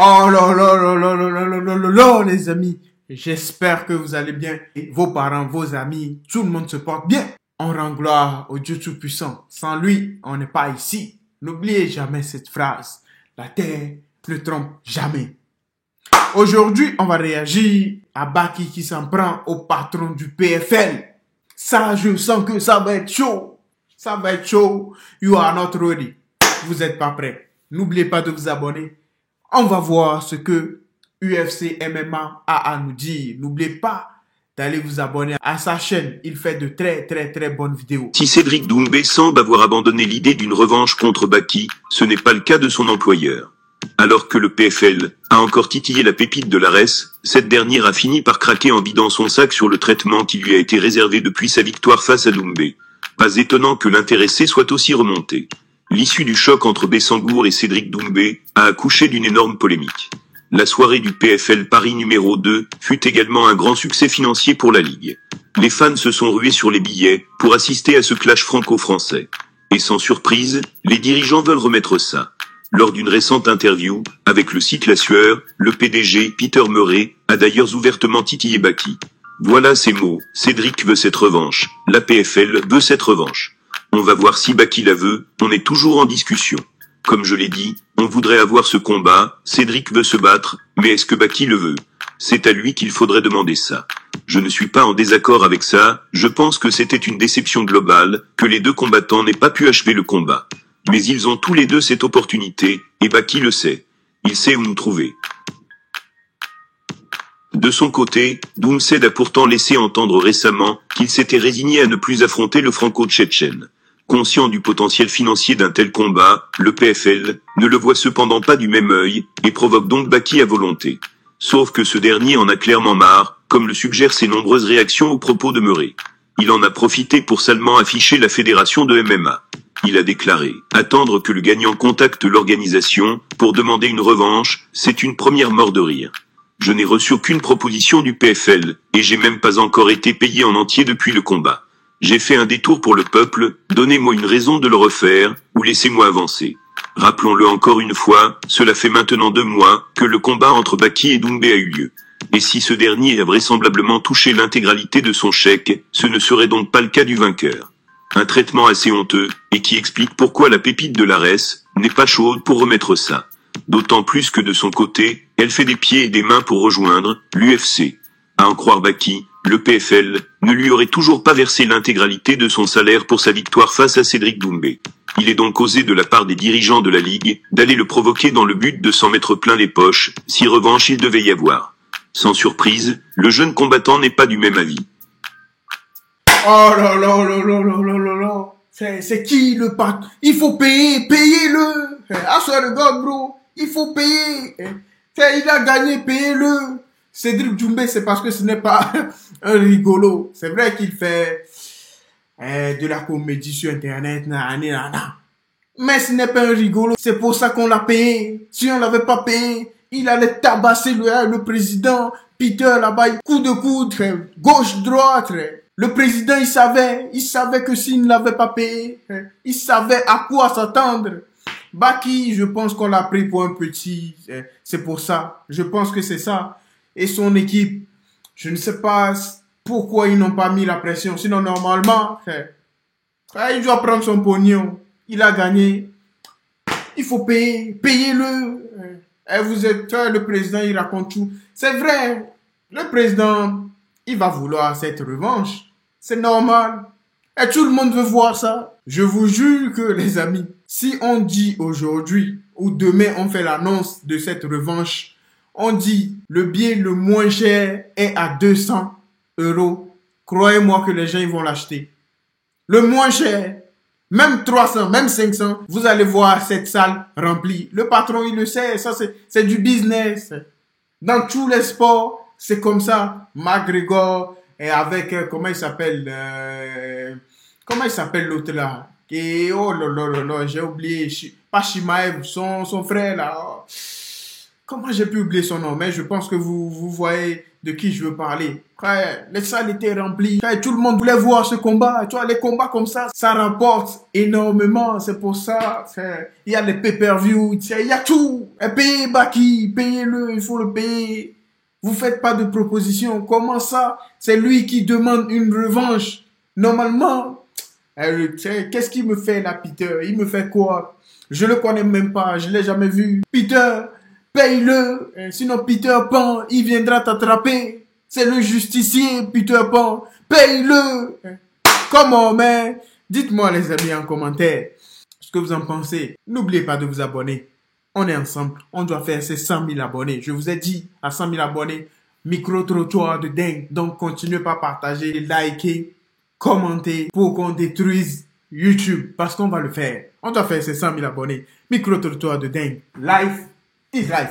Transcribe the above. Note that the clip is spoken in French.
Oh là là là là là là là là là là, les amis. J'espère que vous allez bien. Et vos parents, vos amis, tout le monde se porte bien. On rend gloire au Dieu Tout-Puissant. Sans lui, on n'est pas ici. N'oubliez jamais cette phrase. La terre ne trompe jamais. Aujourd'hui, on va réagir à Baki qui s'en prend au patron du PFL. Ça, je sens que ça va être chaud. Ça va être chaud. You are not ready. Vous n'êtes pas prêts. N'oubliez pas de vous abonner. On va voir ce que UFC MMA a à nous dire. N'oubliez pas d'aller vous abonner à sa chaîne. Il fait de très bonnes vidéos. Si Cédric Doumbé semble avoir abandonné l'idée d'une revanche contre Baki, ce n'est pas le cas de son employeur. Alors que le PFL a encore titillé la pépite de l'ARES, cette dernière a fini par craquer en vidant son sac sur le traitement qui lui a été réservé depuis sa victoire face à Doumbé. Pas étonnant que l'intéressé soit aussi remonté. L'issue du choc entre Bessangour et Cédric Doumbé a accouché d'une énorme polémique. La soirée du PFL Paris numéro 2 fut également un grand succès financier pour la Ligue. Les fans se sont rués sur les billets pour assister à ce clash franco-français. Et sans surprise, les dirigeants veulent remettre ça. Lors d'une récente interview avec le site La Sueur, le PDG Peter Murray a d'ailleurs ouvertement titillé Baki. Voilà ces mots, Cédric veut cette revanche, la PFL veut cette revanche. On va voir si Baki la veut, on est toujours en discussion. Comme je l'ai dit, on voudrait avoir ce combat, Cédric veut se battre, mais est-ce que Baki le veut? C'est à lui qu'il faudrait demander ça. Je ne suis pas en désaccord avec ça, je pense que c'était une déception globale, que les deux combattants n'aient pas pu achever le combat. Mais ils ont tous les deux cette opportunité, et Baki le sait. Il sait où nous trouver. De son côté, Doumsed a pourtant laissé entendre récemment qu'il s'était résigné à ne plus affronter le franco-tchétchène. Conscient du potentiel financier d'un tel combat, le PFL ne le voit cependant pas du même œil, et provoque donc Baki à volonté. Sauf que ce dernier en a clairement marre, comme le suggèrent ses nombreuses réactions aux propos de Murray. Il en a profité pour salement afficher la fédération de MMA. Il a déclaré « Attendre que le gagnant contacte l'organisation pour demander une revanche, c'est une première mort de rire. Je n'ai reçu aucune proposition du PFL, et j'ai même pas encore été payé en entier depuis le combat. J'ai fait un détour pour le peuple, donnez-moi une raison de le refaire, ou laissez-moi avancer. » Rappelons-le encore une fois, cela fait maintenant 2 mois que le combat entre Baki et Doumbé a eu lieu. Et si ce dernier a vraisemblablement touché l'intégralité de son chèque, ce ne serait donc pas le cas du vainqueur. Un traitement assez honteux, et qui explique pourquoi la pépite de l'ARES n'est pas chaude pour remettre ça. D'autant plus que de son côté, elle fait des pieds et des mains pour rejoindre l'UFC. À en croire Baki, le PFL ne lui aurait toujours pas versé l'intégralité de son salaire pour sa victoire face à Cédric Doumbé. Il est donc osé de la part des dirigeants de la Ligue d'aller le provoquer dans le but de s'en mettre plein les poches, si revanche il devait y avoir. Sans surprise, le jeune combattant n'est pas du même avis. Oh là là là là là là là là. C'est qui le patron? Il faut payer, payez-le. I swear to God, bro. Il faut payer. Il a gagné, payez-le. Cédric Doumbé, c'est parce que ce n'est pas un rigolo. C'est vrai qu'il fait de la comédie sur Internet, mais ce n'est pas un rigolo. C'est pour ça qu'on l'a payé. Si on l'avait pas payé, il allait tabasser le président Peter là-bas. Coup de coude, gauche-droite. Le président, il savait que s'il ne l'avait pas payé, il savait à quoi s'attendre. Baki, je pense qu'on l'a pris pour un petit, c'est pour ça. Je pense que c'est ça. Et son équipe, je ne sais pas pourquoi ils n'ont pas mis la pression. Sinon, normalement, il doit prendre son pognon. Il a gagné. Il faut payer. Payez-le. Vous êtes le président, il raconte tout. C'est vrai. Le président, il va vouloir cette revanche. C'est normal. Et tout le monde veut voir ça. Je vous jure que, les amis, si on dit aujourd'hui ou demain on fait l'annonce de cette revanche, on dit le billet le moins cher est à 200 €. Croyez-moi que les gens ils vont l'acheter. Le moins cher, même 300, même 500, vous allez voir cette salle remplie. Le patron, il le sait, ça c'est du business. Dans tous les sports, c'est comme ça. McGregor, et avec, comment il s'appelle l'autre là? Oh là là là là, j'ai oublié, pas Shimaev, son frère là. Comment j'ai pu oublier son nom? Mais je pense que vous voyez de qui je veux parler. Frère, les salles étaient remplies. Frère, tout le monde voulait voir ce combat. Tu vois, les combats comme ça rapporte énormément. C'est pour ça, frère. Il y a les pay-per-view, il y a tout. Et payez Baki, payez-le, il faut le payer. Vous faites pas de proposition. Comment ça? C'est lui qui demande une revanche. Normalement, qu'est-ce qu'il me fait là, Peter? Il me fait quoi? Je le connais même pas, je l'ai jamais vu. Peter, paye-le, sinon Peter Pan, il viendra t'attraper. C'est le justicier, Peter Pan. Paye-le. Comment, mais dites-moi les amis en commentaire ce que vous en pensez. N'oubliez pas de vous abonner. On est ensemble, on doit faire ces 100 000 abonnés. Je vous ai dit, à 100 000 abonnés, micro-trottoir de dingue. Donc, continuez pas à partager, liker, commenter pour qu'on détruise YouTube. Parce qu'on va le faire. On doit faire ces 100 000 abonnés. Micro-trottoir de dingue. Life is life.